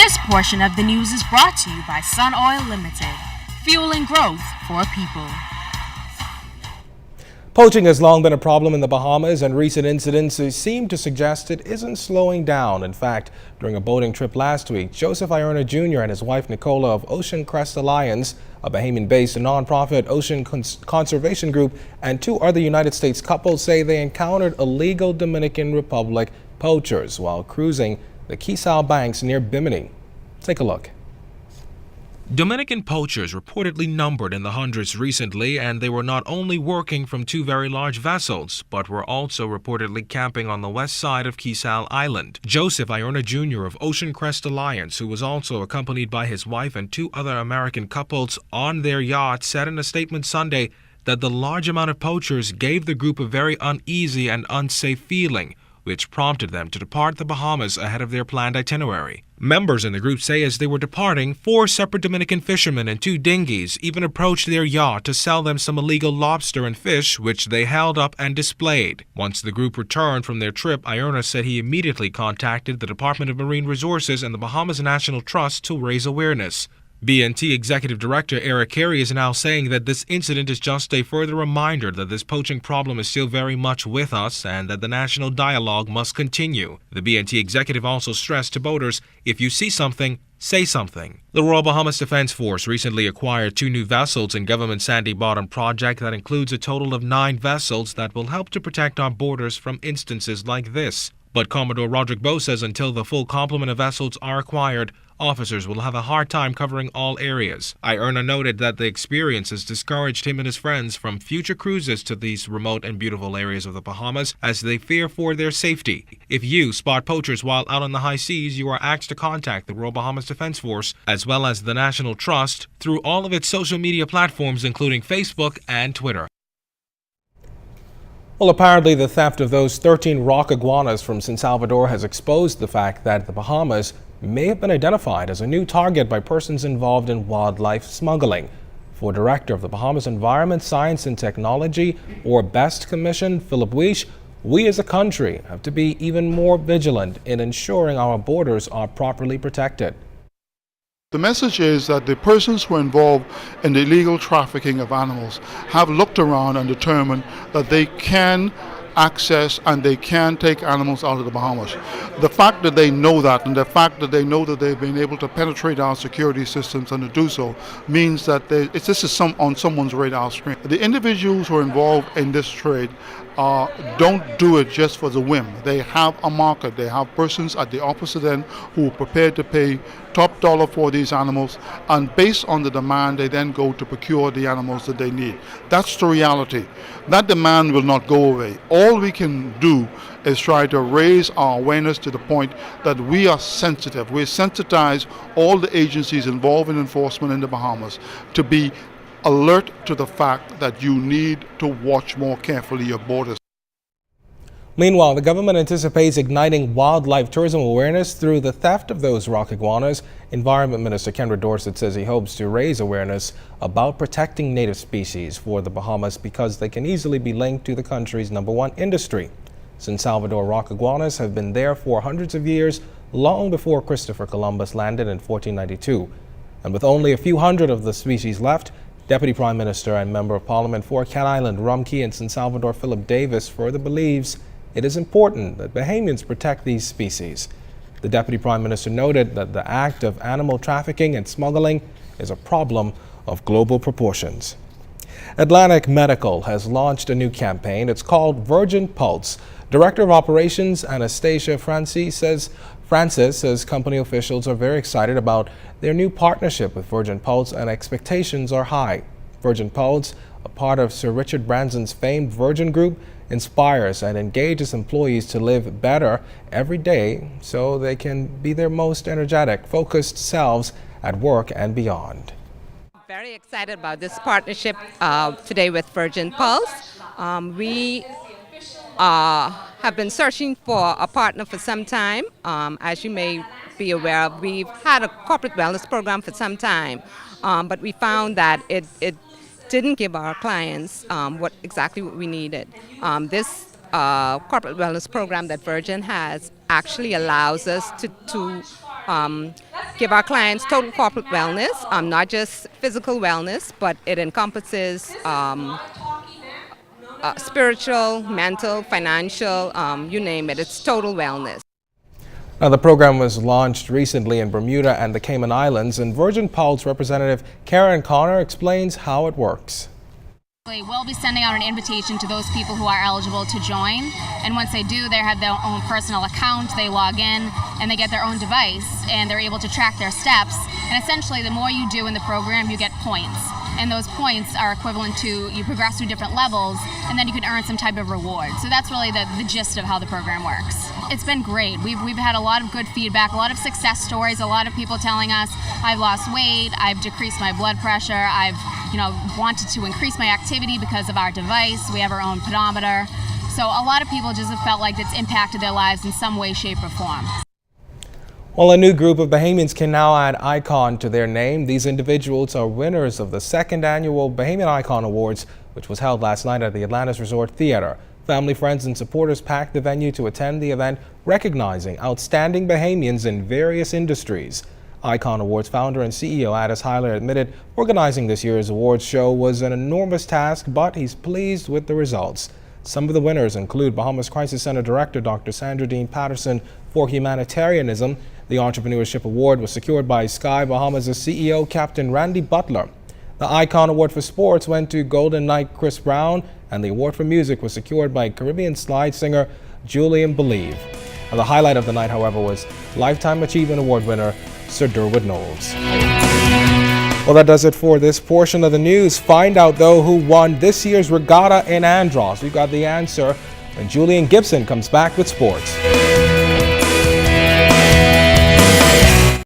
This portion of the news is brought to you by Sun Oil Limited, fueling growth for people. Poaching has long been a problem in the Bahamas, and recent incidents seem to suggest it isn't slowing down. In fact, during a boating trip last week, Joseph Iona Jr. and his wife Nicola of Ocean Crest Alliance, a Bahamian-based nonprofit ocean conservation group, and two other United States couples say they encountered illegal Dominican Republic poachers while cruising the Quisal banks near Bimini. Take a look. Dominican poachers reportedly numbered in the hundreds recently, and they were not only working from two very large vessels, but were also reportedly camping on the west side of Quisal Island. Joseph Iona Jr. of Ocean Crest Alliance, who was also accompanied by his wife and two other American couples on their yacht, said in a statement Sunday that the large amount of poachers gave the group a very uneasy and unsafe feeling, which prompted them to depart the Bahamas ahead of their planned itinerary. Members in the group say as they were departing, 4 separate Dominican fishermen and 2 dinghies even approached their yacht to sell them some illegal lobster and fish, which they held up and displayed. Once the group returned from their trip, Iona said he immediately contacted the Department of Marine Resources and the Bahamas National Trust to raise awareness. B&T Executive Director Eric Kerrin is now saying that this incident is just a further reminder that this poaching problem is still very much with us and that the national dialogue must continue. The B&T executive also stressed to boaters, if you see something, say something. The Royal Bahamas Defense Force recently acquired 2 new vessels in government Sandy Bottom project that includes a total of 9 vessels that will help to protect our borders from instances like this. But Commodore Roderick Bowe says until the full complement of vessels are acquired, officers will have a hard time covering all areas. Iona noted that the experience has discouraged him and his friends from future cruises to these remote and beautiful areas of the Bahamas as they fear for their safety. If you spot poachers while out on the high seas, you are asked to contact the Royal Bahamas Defense Force as well as the National Trust through all of its social media platforms, including Facebook and Twitter. Well, apparently the theft of those 13 rock iguanas from San Salvador has exposed the fact that the Bahamas may have been identified as a new target by persons involved in wildlife smuggling. For Director of the Bahamas Environment, Science and Technology, or BEST Commission, Philip Weish, we as a country have to be even more vigilant in ensuring our borders are properly protected. The message is that the persons who are involved in the illegal trafficking of animals have looked around and determined that they can access and they can take animals out of the Bahamas. The fact that they know that and the fact that they know that they've been able to penetrate our security systems and to do so means that this is on someone's radar screen. The individuals who are involved in this trade don't do it just for the whim. They have a market. They have persons at the opposite end who are prepared to pay top dollar for these animals, and based on the demand they then go to procure the animals that they need. That's the reality. That demand will not go away. All we can do is try to raise our awareness to the point that we are sensitive. We sensitize all the agencies involved in enforcement in the Bahamas to be alert to the fact that you need to watch more carefully your borders. Meanwhile, the government anticipates igniting wildlife tourism awareness through the theft of those rock iguanas. Environment Minister Kendra Dorset says he hopes to raise awareness about protecting native species for the Bahamas because they can easily be linked to the country's #1 industry. San Salvador rock iguanas have been there for hundreds of years, long before Christopher Columbus landed in 1492. And with only a few hundred of the species left, Deputy Prime Minister and Member of Parliament for Cat Island, Rumkey and San Salvador Philip Davis further believes it is important that Bahamians protect these species. The Deputy Prime Minister noted that the act of animal trafficking and smuggling is a problem of global proportions. Atlantic Medical has launched a new campaign. It's called Virgin Pulse. Director of Operations Annastasia Francis says company officials are very excited about their new partnership with Virgin Pulse and expectations are high. Virgin Pulse, a part of Sir Richard Branson's famed Virgin Group, inspires and engages employees to live better every day so they can be their most energetic, focused selves at work and beyond. Very excited about this partnership today with Virgin Pulse. We have been searching for a partner for some time. As you may be aware, we've had a corporate wellness program for some time, but we found that it didn't give our clients what we needed. This corporate wellness program that Virgin has actually allows us to give our clients total corporate wellness, not just physical wellness, but it encompasses spiritual, mental, financial, you name it. It's total wellness. Now, the program was launched recently in Bermuda and the Cayman Islands, and Virgin Pulse representative Kerrin explains how it works. We'll be sending out an invitation to those people who are eligible to join, and once they do, they have their own personal account, they log in, and they get their own device, and they're able to track their steps. And essentially, the more you do in the program, you get points. And those points are equivalent to, you progress through different levels, and then you can earn some type of reward. So that's really the gist of how the program works. It's been great. We've had a lot of good feedback, a lot of success stories, a lot of people telling us, I've lost weight, I've decreased my blood pressure, I've wanted to increase my activity because of our device. We have our own pedometer. So a lot of people just have felt like it's impacted their lives in some way, shape, or form. Well, a new group of Bahamians can now add Icon to their name. These individuals are winners of the second annual Bahamian Icon Awards, which was held last night at the Atlantis Resort Theater. Family, friends, and supporters packed the venue to attend the event, recognizing outstanding Bahamians in various industries. Icon Awards founder and CEO Addis Hyler admitted organizing this year's awards show was an enormous task, but he's pleased with the results. Some of the winners include Bahamas Crisis Center Director Dr. Sandra Dean Patterson for humanitarianism. The Entrepreneurship Award was secured by Sky Bahamas' CEO Captain Randy Butler. The Icon Award for Sports went to Golden Knight Chris Brown, and the award for music was secured by Caribbean slide singer Julian Believe. And the highlight of the night, however, was Lifetime Achievement Award winner Sir Durwood Knowles. Well, that does it for this portion of the news. Find out, though, who won this year's regatta in Andros. We've got the answer when Julian Gibson comes back with sports.